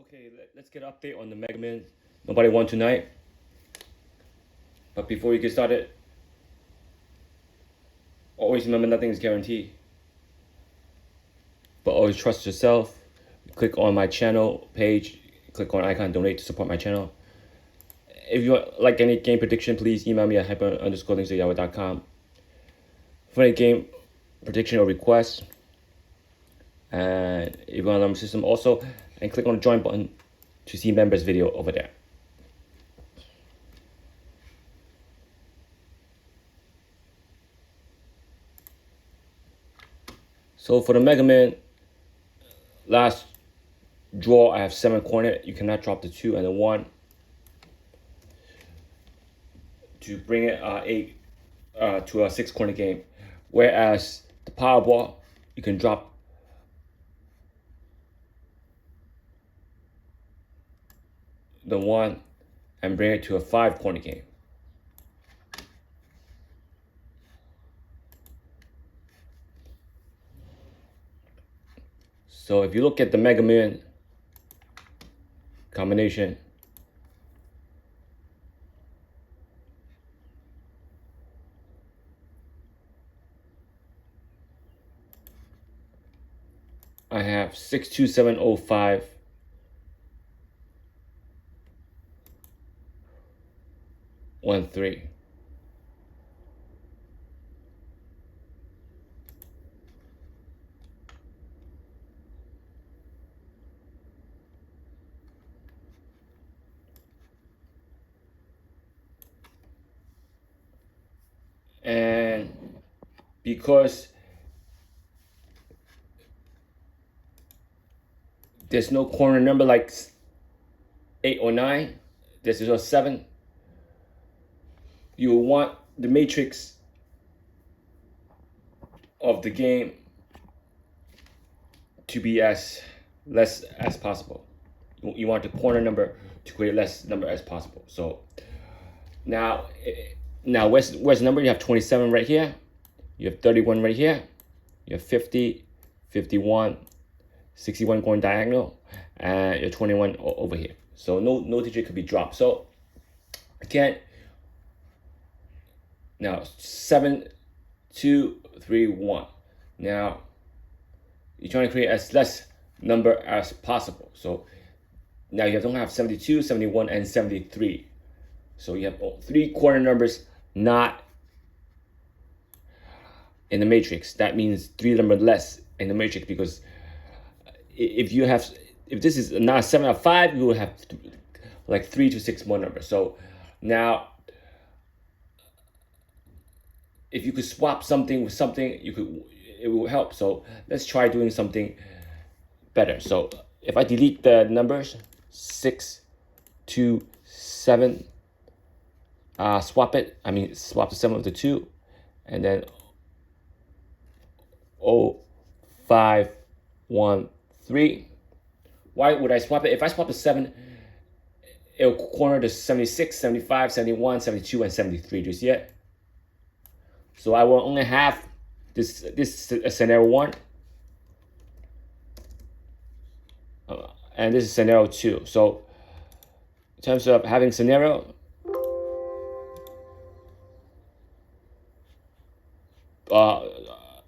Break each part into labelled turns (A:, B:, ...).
A: Okay, let's get an update on the Mega Man. Nobody won tonight. But before we get started, always remember nothing is guaranteed. But always trust yourself. Click on my channel page. Click on icon donate to support my channel. If you like any game prediction, please email me at hyper_links@yahoo.com for any game prediction or request. And if you want to learn my system also, and click on the join button to see members video over there. So for the Mega Man, last draw I have 7 corner. You cannot drop the 2 and the 1 to bring it 8 to a 6 corner game. Whereas the Powerball, you can drop the 1 and bring it to a 5 corner game. So if you look at the Mega Man combination, I have 62705, 13. And because there's no corner number like 8 or 9, this is a 7, you will want the matrix of the game to be as less as possible. You want the corner number to create less number as possible. So now where's the number? You have 27 right here, you have 31 right here, you have 50, 51, 61 going diagonal, and your 21 over here. So no digit could be dropped. So again, now 7, 2, 3, 1. Now you're trying to create as less number as possible. So now you don't have 72, 71, and 73. So you have 3 corner numbers not in the matrix. That means 3 numbers less in the matrix, because if this is not a 7 or 5, you will have like 3 to 6 more numbers. So now, if you could swap something with something, it will help. So let's try doing something better. So if I delete the numbers 6, 2, 7, swap the 7 with the 2, and then 0, 5, 1, 3. Why would I swap it? If I swap the 7, it'll corner to 76, 75, 71, 72, and 73. Do you see it? So I will only have this scenario 1, and this is scenario 2. So in terms of having scenario,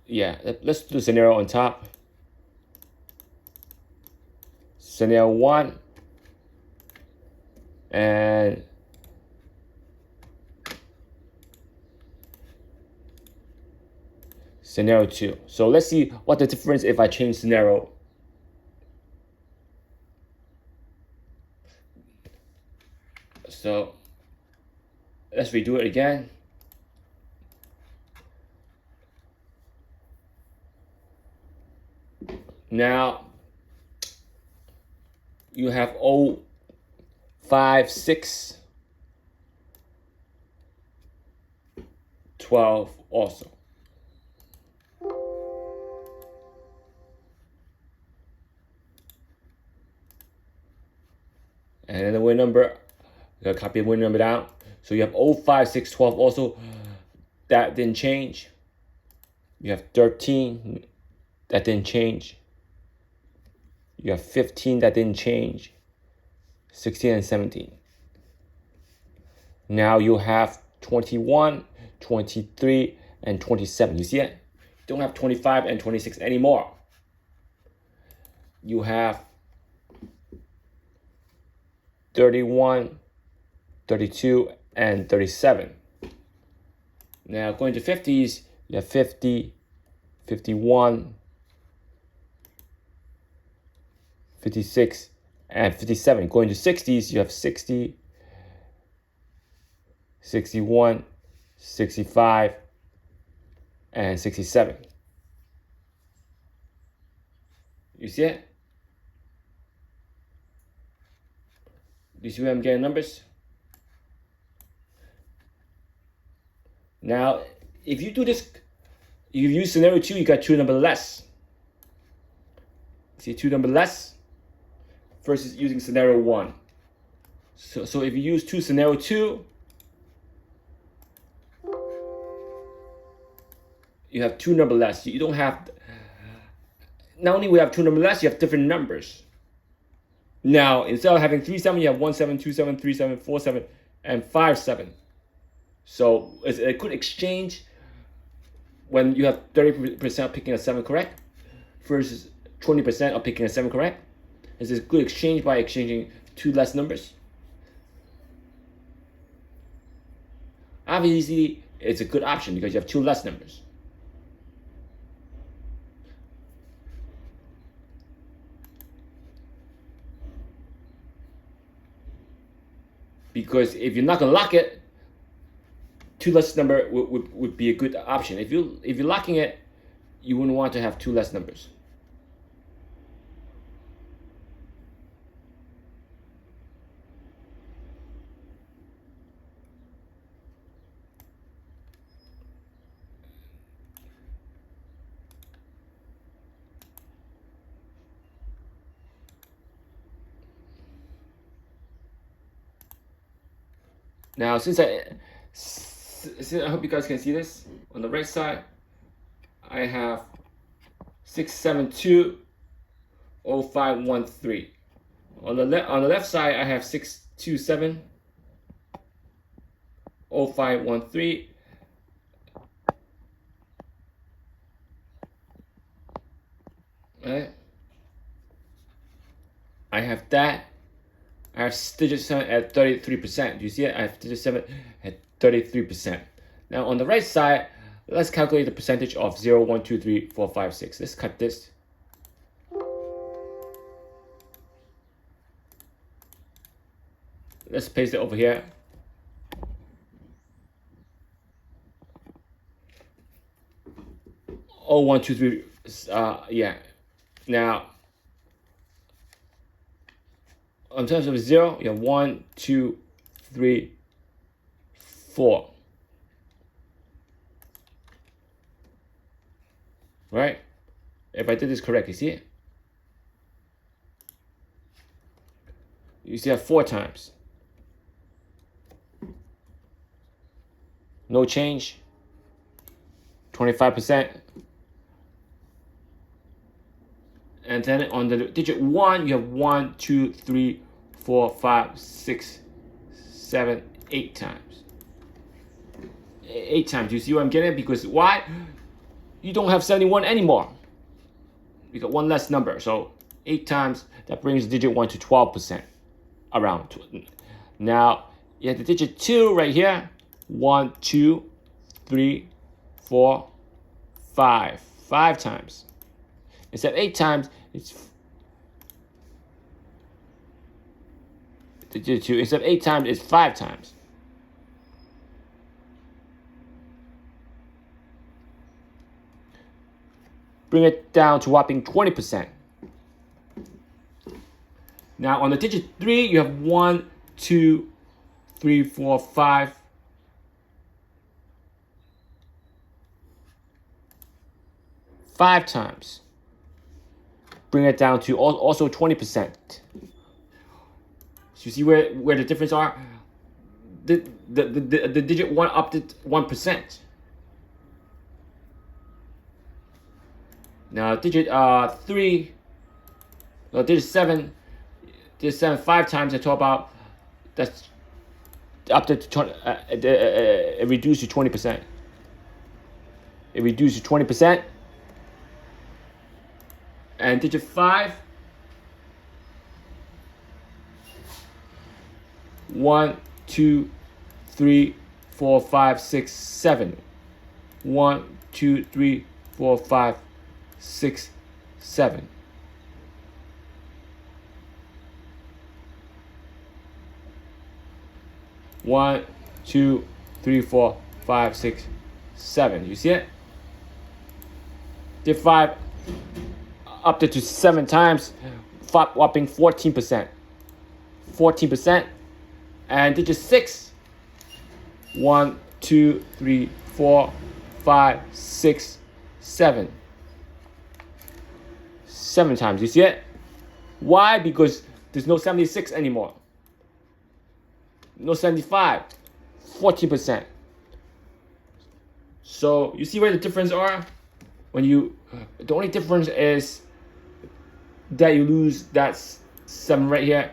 A: yeah, let's do scenario on top. Scenario 1 and scenario 2. So let's see what the difference if I change scenario. So let's redo it again. Now you have 0, 5, 6, 12 also. And then the win number, you gotta copy the win number down. So you have 0, 5, 6, 12 also. That didn't change. You have 13, that didn't change. You have 15, that didn't change. 16, and 17. Now you have 21, 23, and 27. You see it? You don't have 25 and 26 anymore. You have 31, 32, and 37. Now going to 50s, you have 50, 51, 56, and 57. Going to 60s, you have 60, 61, 65, and 67. You see it? Do you see where I'm getting numbers? Now, if you do this, you use scenario 2, you got 2 numbers less. See 2 numbers less versus using scenario 1. So if you use scenario 2, you have 2 numbers less. You don't have, not only we have 2 numbers less, you have different numbers. Now, instead of having 3 7, you have 1 7, 2 7, 3 7, 4 7, and 5 7. So it's a good exchange when you have 30% picking a 7 correct versus 20% of picking a 7 correct. It's a good exchange by exchanging 2 less numbers. Obviously, it's a good option because you have 2 less numbers. Because if you're not gonna lock it, 2 less number would be a good option. If you're locking it, you wouldn't want to have 2 less numbers. Now, since I hope you guys can see this, on the right side, I have 6720513. On the left side, I have 6270513. Right? I have that. I have digit 7 at 33%. Do you see it? I have digit 7 at 33%. Now on the right side, let's calculate the percentage of 0, 1, 2, 3, 4, 5, 6. Let's cut this. Let's paste it over here. Oh, 1, 2, 3. Yeah. Now, in terms of 0, you have 1, 2, 3, 4. Right? If I did this correct, you see it? You see I have 4 times. No change. 25%. And then on the digit 1, you have 1, 2, 3, 4, 5, 6, 7, 8 times. 8 times. You see what I'm getting at? Because why? You don't have 71 anymore. You got 1 less number. So 8 times, that brings digit 1 to 12%. Around. Now, you have the digit 2 right here. 1, 2, 3, 4, 5. 5 times. Instead of 8 times, it's digit 2. Instead of 8 times, it's 5 times. Bring it down to whopping 20%. Now on the digit 3, you have 1, 2, 3, 4, 5. 5 times. Bring it down to also 20%. So you see where the difference are? The digit 1 upped it 1%. Now digit 3, no, digit 7, This 7 5 times I talk about, that's up to 20, it reduced to 20%. It reduced to 20%. And digit 5, 1, 2, 3, 4, 5, 6, 7. 1, 2, 3, 4, 5, 6, 7. One, 2, 3, 4, 5, 6, 7. You see it? Did 5 up to 7 times, whopping 14%. 14%. And digit 6. 1, 2, 3, 4, 5, 6, 7. 7 times. You see it? Why? Because there's no 76 anymore. No 75. 14%. So you see where the difference are? When you, the only difference is that you lose that 7 right here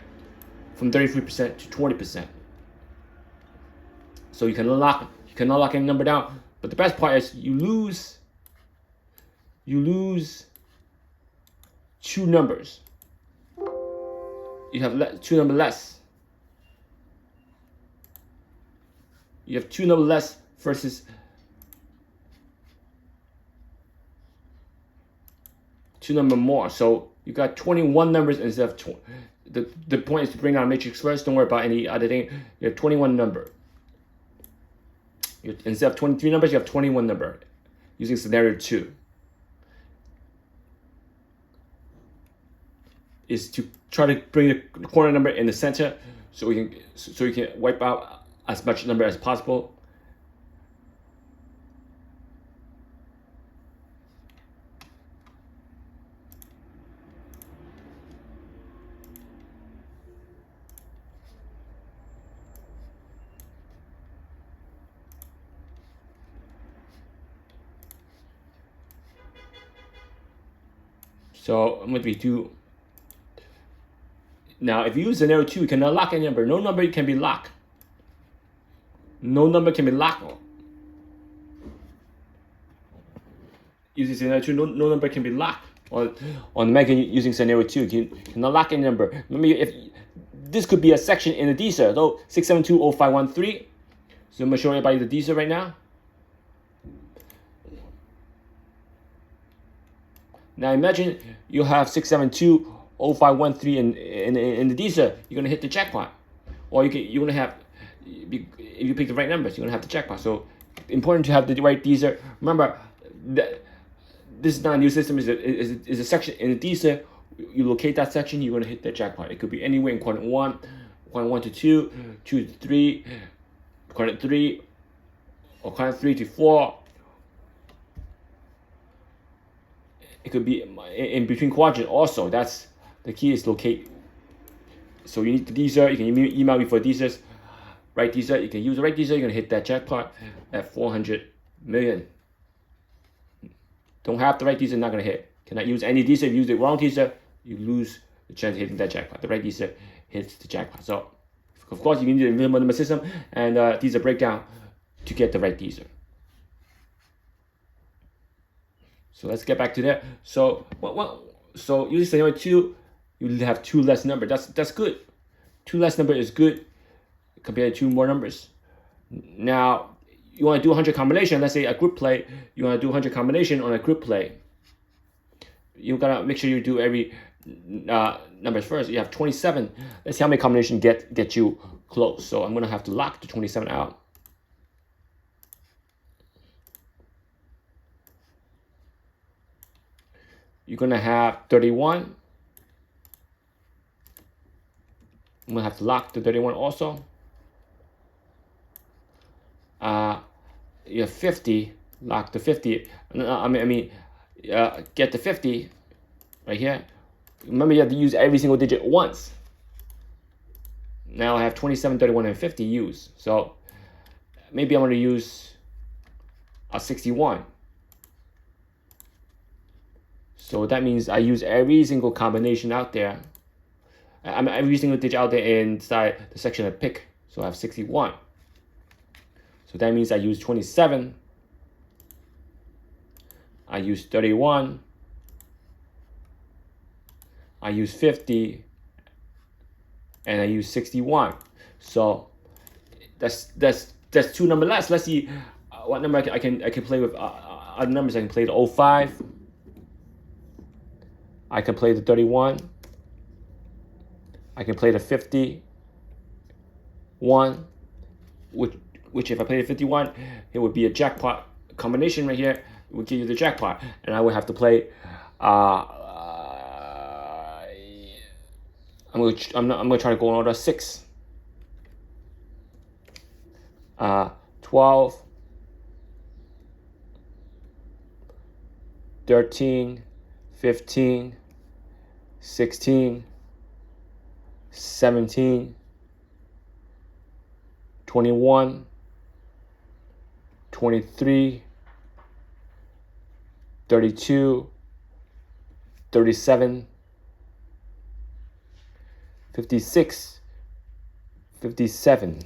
A: from 33% to 20%. So you cannot lock any number down. But the best part is you lose 2 numbers. You have 2 numbers less. You have 2 numbers less versus 2 numbers more. So you got 21 numbers instead of 20. The point is to bring out a matrix first. Don't worry about any other thing. You have 21 number. Instead of 23 numbers, you have 21 number using scenario 2. Is to try to bring the corner number in the center so you can wipe out as much number as possible. So I'm going to do. Now, if you use scenario 2, you cannot lock any number. No number can be locked. No number can be locked. Using scenario 2, no number can be locked. On the Mega using scenario 2, you cannot lock any number. Remember, if this could be a section in the Dster, though 6720513. So I'm going to show everybody the Dster right now. Now imagine you have 6720513 in the Dster. You're gonna hit the jackpot, or you're gonna have, if you pick the right numbers, you're gonna have the jackpot. So important to have the right Dster. Remember, this is not a new system. Is a section in the Dster. You locate that section, you're gonna hit the jackpot. It could be anywhere in quadrant 1, quadrant 1 to 2, 2 to 3, quadrant 3, or quadrant 3 to 4. It could be in between quadrant also. That's the key, is locate. So you need the Dster. You can email me for Dsters. Right Dster. You can use the right Dster. You're gonna hit that jackpot at 400 million. Don't have the right Dster, not gonna hit. Cannot use any Dster. If you use the wrong Dster, you lose the chance of hitting that jackpot. The right Dster hits the jackpot. So of course you need the Invincible number system and Dster breakdown to get the right Dster. So let's get back to that. So so using scenario 2, you have 2 less number. That's good. 2 less number is good compared to 2 more numbers. Now you want to do 100 combination. Let's say a group play. You want to do 100 combination on a group play. You gotta make sure you do every numbers first. You have 27. Let's see how many combination get you close. So I'm gonna have to lock the 27 out. You're gonna have 31. I'm gonna have to lock the 31 also. You have 50. Lock the 50. Get the 50 right here. Remember, you have to use every single digit once. Now I have 27, 31, and 50 used. So maybe I'm gonna use a 61. So that means I use every single combination out there. I'm using the digit out there inside the section of pick. So I have 61. So that means I use 27. I use 31. I use 50. And I use 61. So that's 2 numbers less. Let's see what number I can play with. Other numbers I can play the 05. I can play the 31. I can play the 51. Which if I play the 51, it would be a jackpot combination right here. It would give you the jackpot, and I would have to play. I'm gonna try to go on order 6. 12, 13, 15, 16, 17, 21, 23, 32, 37, 56, 57.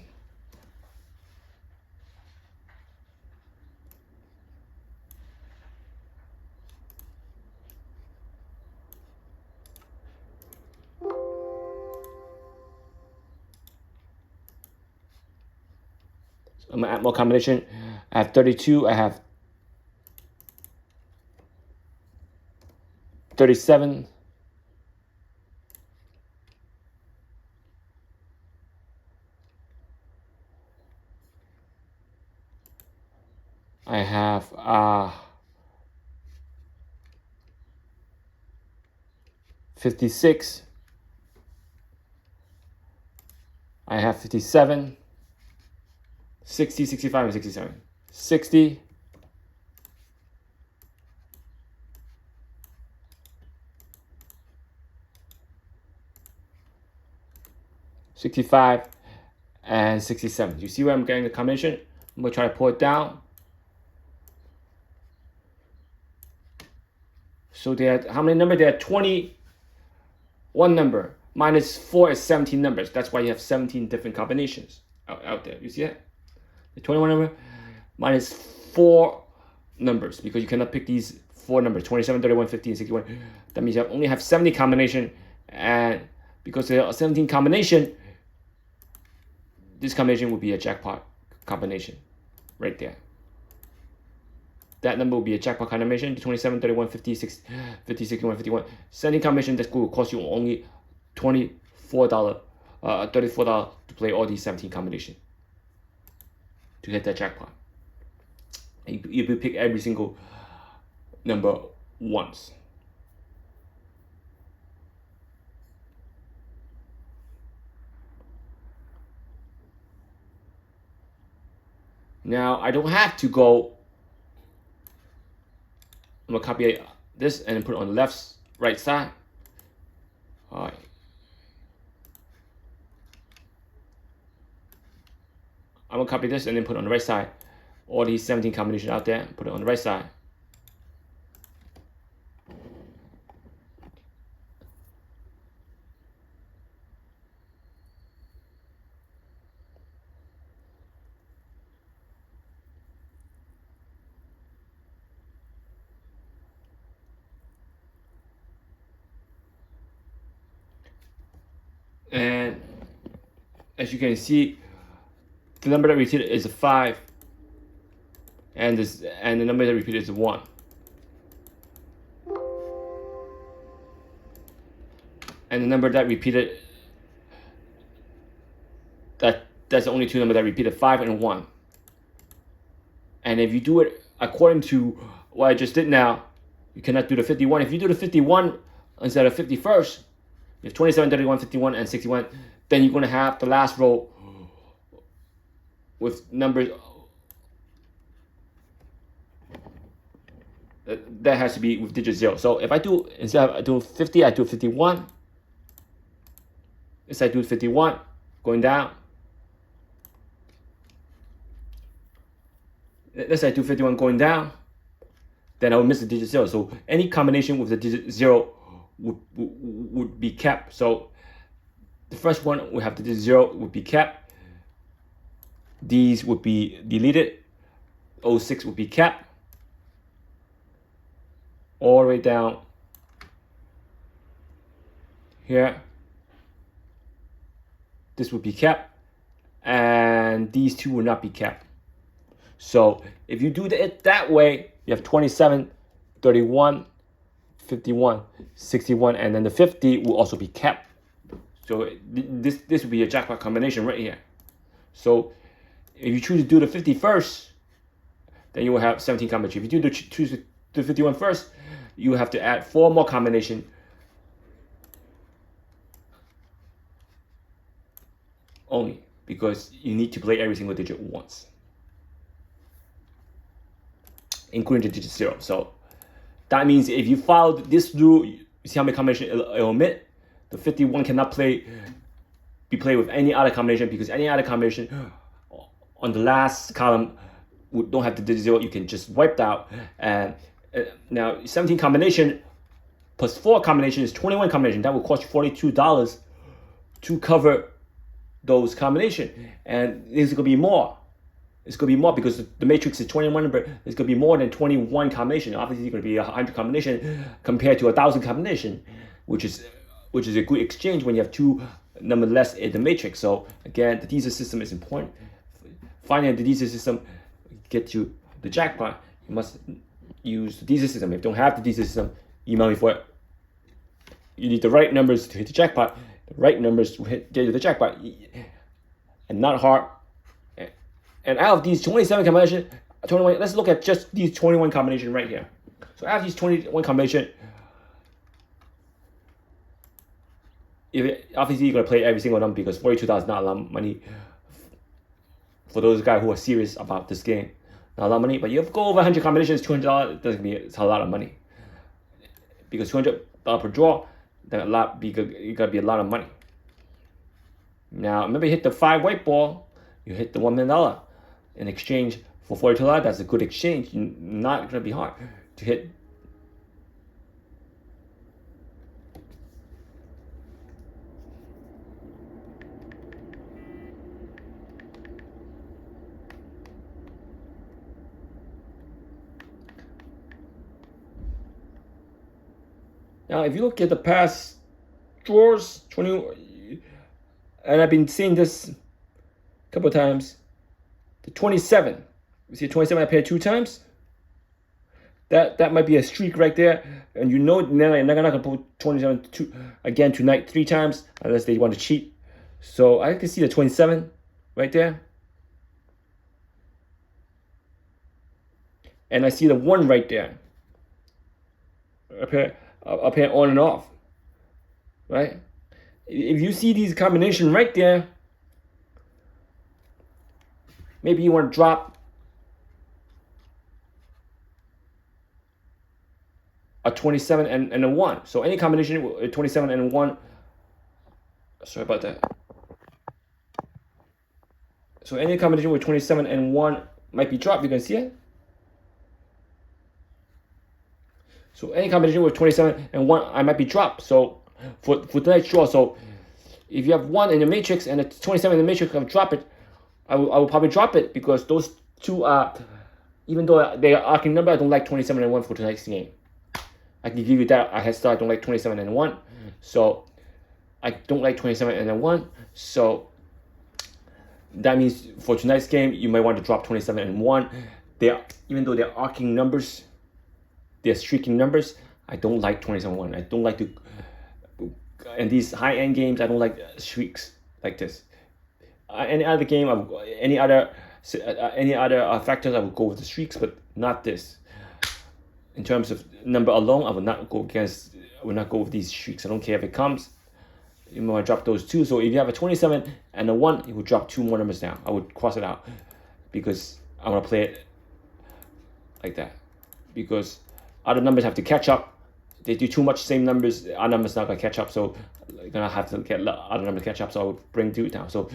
A: I'm gonna add more combination. I have 32. I have 37. I have 56. I have 57. 60, 65, and 67. 60. 65 and 67. You see where I'm getting the combination? I'm going to try to pull it down. So there, how many numbers? There are 21 number. Minus 4 is 17 numbers. That's why you have 17 different combinations out there. You see that? The 21 number minus 4 numbers, because you cannot pick these 4 numbers, 27, 31, 15, 61. That means you only have 70 combination, and because there are 17 combination, this combination will be a jackpot combination right there. That number will be a jackpot combination, 27, 31, 50, 61, 51. 17 combination, that will cost you only $34 to play all these 17 combinations to hit that jackpot. You pick every single number once. Now I don't have to go. I'm gonna copy this and put it on the right side. All right. I'm gonna copy this and then put it on the right side. All these 17 combinations out there, put it on the right side. And as you can see, the number that repeated is a 5, and the number that repeated is a 1. And the number that repeated, that's the only 2 numbers that repeated, 5 and 1. And if you do it according to what I just did now, you cannot do the 51. If you do the 51 instead of 51st, you have 27, 31, 51, and 61, then you're going to have the last row with numbers that has to be with digit 0. So if I do, instead of doing 50, I do 51. Instead I do 51, going down. Let's say I do 51 going down, then I will miss the digit 0. So any combination with the digit 0 would be kept. So the first one we have the 0 would be kept. These would be deleted. 06 would be kept. All the way down here. This would be kept. And these two will not be kept. So if you do it that way, you have 27, 31, 51, 61, and then the 50 will also be kept. So this would be a jackpot combination right here. So if you choose to do the 50 first, then you will have 17 combinations. If you choose to do 51 first, you have to add 4 more combinations only, because you need to play every single digit once, including the digit 0. So that means if you follow this rule, you see how many combinations it'll omit. The 51 cannot be played with any other combination, because any other combination on the last column don't have the digit 0. You can just wipe out. And now 17 combination plus 4 combination is 21 combination. That will cost you $42 to cover those combinations. And there's gonna be more. It's gonna be more because the matrix is 21 number. It's gonna be more than 21 combination. Obviously, it's gonna be 100 combination compared to 1,000 combination, which is a good exchange when you have 2 number less in the matrix. So again, the Dster system is important. Finding the Dster system get you the jackpot. You must use the Dster system. If you don't have the Dster system, email me for it. You need the right numbers to hit the jackpot. The right numbers will get you the jackpot, and not hard. And out of these 27 combinations, 21. Let's look at just these 21 combinations right here. So out of these 21 combinations, obviously you're gonna play every single number, because $42 is not a lot of money for those guys who are serious about this game. Not a lot of money, but you have to go over 100 combinations. $200 it's a lot of money, because $200 per draw. Then it gotta be a lot of money. Now remember, you hit the 5 white ball, you hit the $1 million in exchange for $42. That's a good exchange. Not gonna be hard to hit. Now, if you look at the past drawers, 20, and I've been seeing this a couple of times, the 27. You see 27 I paired 2 times? That might be a streak right there. And you know now they're not going to put 27 again tonight 3 times unless they want to cheat. So I can see the 27 right there. And I see the 1 right there. Up here on and off, right? If you see these combination right there, maybe you want to drop a 27 and a 1. So any combination with 27 and 1, sorry about that. So any combination with 27 and 1 might be dropped. You can see it. So any combination with 27 and 1, I might be dropped. So for tonight's draw, so if you have 1 in the matrix and it's 27 in the matrix, I'll drop it. I will probably drop it, because those 2 are, even though they are arcing number, I don't like 27 and 1 for tonight's game. I can give you that a head start. I don't like 27 and 1. So I don't like 27 and 1. So that means for tonight's game, you might want to drop 27 and 1. Even though they're arcing numbers, they're streaking numbers, I don't like 27 1. I don't like to, in these high-end games, I don't like streaks like this. Any other game, any other factors, I would go with the streaks, but not this. In terms of number alone, I would not go with these streaks. I don't care if it comes. You might drop those 2. So if you have a 27 and a 1, you would drop 2 more numbers down. I would cross it out, because I want to play it like that. Because other numbers have to catch up. They do too much same numbers. Our numbers not gonna catch up, so you're gonna have to get other numbers catch up. So I would bring 2 down. So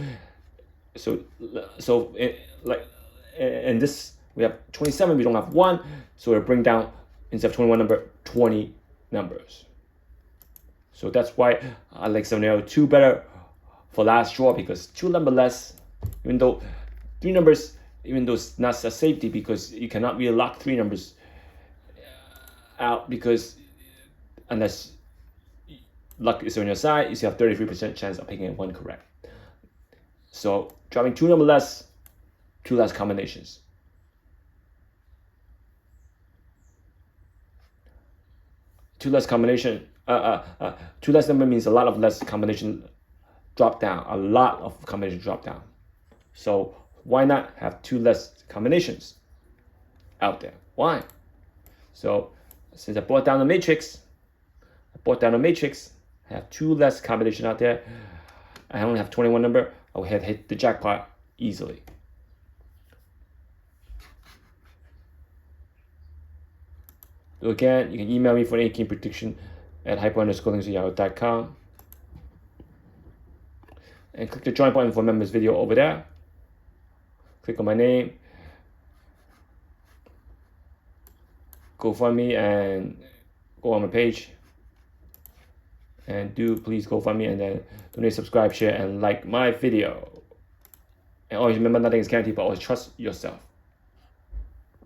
A: in this we have 27. We don't have 1, so we'll bring down, instead of 21 number, 20 numbers. So that's why I like scenario 2 better for last draw, because 2 number less, even though 3 numbers, even though it's not a safety, because you cannot really lock 3 numbers out, because unless luck is on your side, you still have 33% chance of picking 1 correct. So dropping 2 number less, 2 less combinations. Two less combination, 2 less number means a lot of less combination drop down, a lot of combination drop down. So why not have 2 less combinations out there? Why? So since I brought down the matrix, I have 2 less combination out there. I only have 21 number. I will hit the jackpot easily. So again, you can email me for any game prediction at hyper_links@yahoo.com. And click the join button for members video over there. Click on my name. GoFundMe and go on my page. And please GoFundMe and then donate, subscribe, share, and like my video. And always remember, nothing is guaranteed, but always trust yourself.